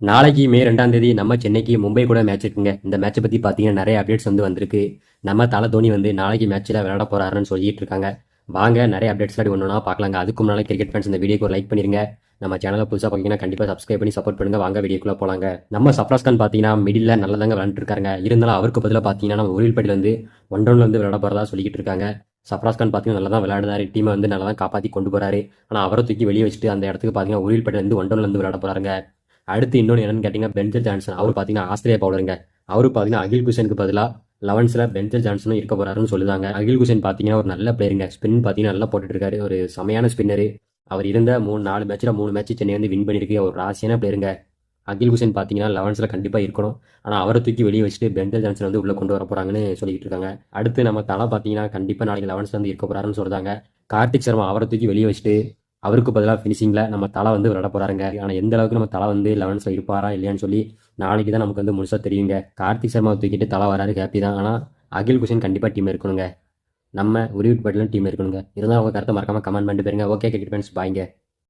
நாளைக்கு மே 2ஆம் தேதி நம்ம சென்னைக்கு மும்பை கூட மேட்ச் இருக்குங்க. இந்த மேட்சை பத்தி பார்த்தீங்கன்னா நிறைய அப்டேட்ஸ் வந்திருக்கு. நம்ம தல தோனி நாளைக்கு மேட்ச்ல விளையாட போறாருன்னு சொல்லிட்டு இருக்காங்க. வாங்க நிறைய அப்டேட்ஸ்லாம் ஒன்னொன்னா பார்க்கலாங்க. அதுக்கு முன்னால கிரிக்கெட் ஃபேன்ஸ் இந்த வீடியோக்கு ஒரு லைக் பண்ணிருங்க. நம்ம சேனலை புதுசாக பார்த்தீங்கன்னா கண்டிப்பாக சப்ஸ்கிரைப் பண்ணி சப்போர்ட் பண்ணுங்க. வாங்க வீடியோக்குள்ள போலாங்க. நம்ம சப்ராஸ் கான் பார்த்தீங்கன்னா மிடில் நல்லதாங்க விளையாண்டு இருக்காங்க. இருந்தாலும் அவருக்கு பதிலாக பார்த்தீங்கன்னா நம்ம உருள்பட்டில ஒன் டவுன்ல விளையாட போறதா சொல்லிட்டு இருக்காங்க. சப்ராஸ் கான் பார்த்தீங்கன்னா நல்லா தான் விளையாடுறாரு. டீமை நல்லா தான் காப்பாற்றி கொண்டு போறாரு. ஆனால் அவரை தூக்கி வெளியே வச்சுட்டு அந்த இடத்துக்கு பார்த்தீங்கன்னா உருள்பட்டில ஒன் டவுன்ல விளையாட போறாங்க. அடுத்து இன்னொன்று என்னன்னு கேட்டிங்கன்னா பென்சல் ஜான்சன். அவர் பார்த்தீங்கன்னா ஆஸ்திரேலியா பவுலருங்க. அவர் பார்த்தீங்கன்னா அகில் குஷனுக்கு பதிலாக 11ல் பென்சல் ஜான்சனும் இருக்க போறாருன்னு சொல்லுதாங்க. அகில் குஷன் பார்த்தீங்கன்னா ஒரு நல்ல பிளேயருங்க. ஸ்பின் பார்த்தீங்கன்னா நல்லா போட்டுட்டு இருக்காரு. ஒரு செமையான ஸ்பின்னரு. அவர் இருந்த 4 மேட்ச்சில் 3 மேட்ச் சென்னை வின் பண்ணியிருக்கு. ஒரு ராசியான பிளேயருங்க. அகில் குஷன் பார்த்தீங்கன்னா 11ல் கண்டிப்பாக இருக்கணும். ஆனால் அவரை தூக்கி வெளியே வச்சுட்டு பென்சல் ஜான்சன் உள்ளே கொண்டு வர போகிறாங்கன்னு சொல்லிட்டு இருக்காங்க. அடுத்து நம்ம தலை பார்த்தீங்கன்னா கண்டிப்பாக நாளைக்கு 11ல் இருக்க போறாருன்னு சொல்கிறாங்க. கார்த்திக் சர்மா அவரை தூக்கி வெளியே வச்சுட்டு அவருக்கு பதிலாக ஃபினிஷிங்கில் நம்ம தலை விளையாட போகிறாருங்க. ஆனால் எந்த அளவுக்கு நம்ம தலை 11ல் இருப்பாரா இல்லையான்னு சொல்லி நாளைக்கு தான் நமக்கு முழுசாக தெரியுங்க. கார்த்திக் சர்மாவை தூக்கிட்டு தலை வராரு ஹாப்பி தான். ஆனால் அகில் குஷன் கண்டிப்பாக டீம் இருக்கணுங்க. நம்ம உருவிட் பட்டிலும் டீம் இருக்கணுங்க. இருந்தால் அவங்க கருத்தை மறக்காமல் கமெண்ட் பண்ணிட்டு போயிருங்க. ஓகே கிரிக்கெட் ஃபேன்ஸ் பாய்ங்க.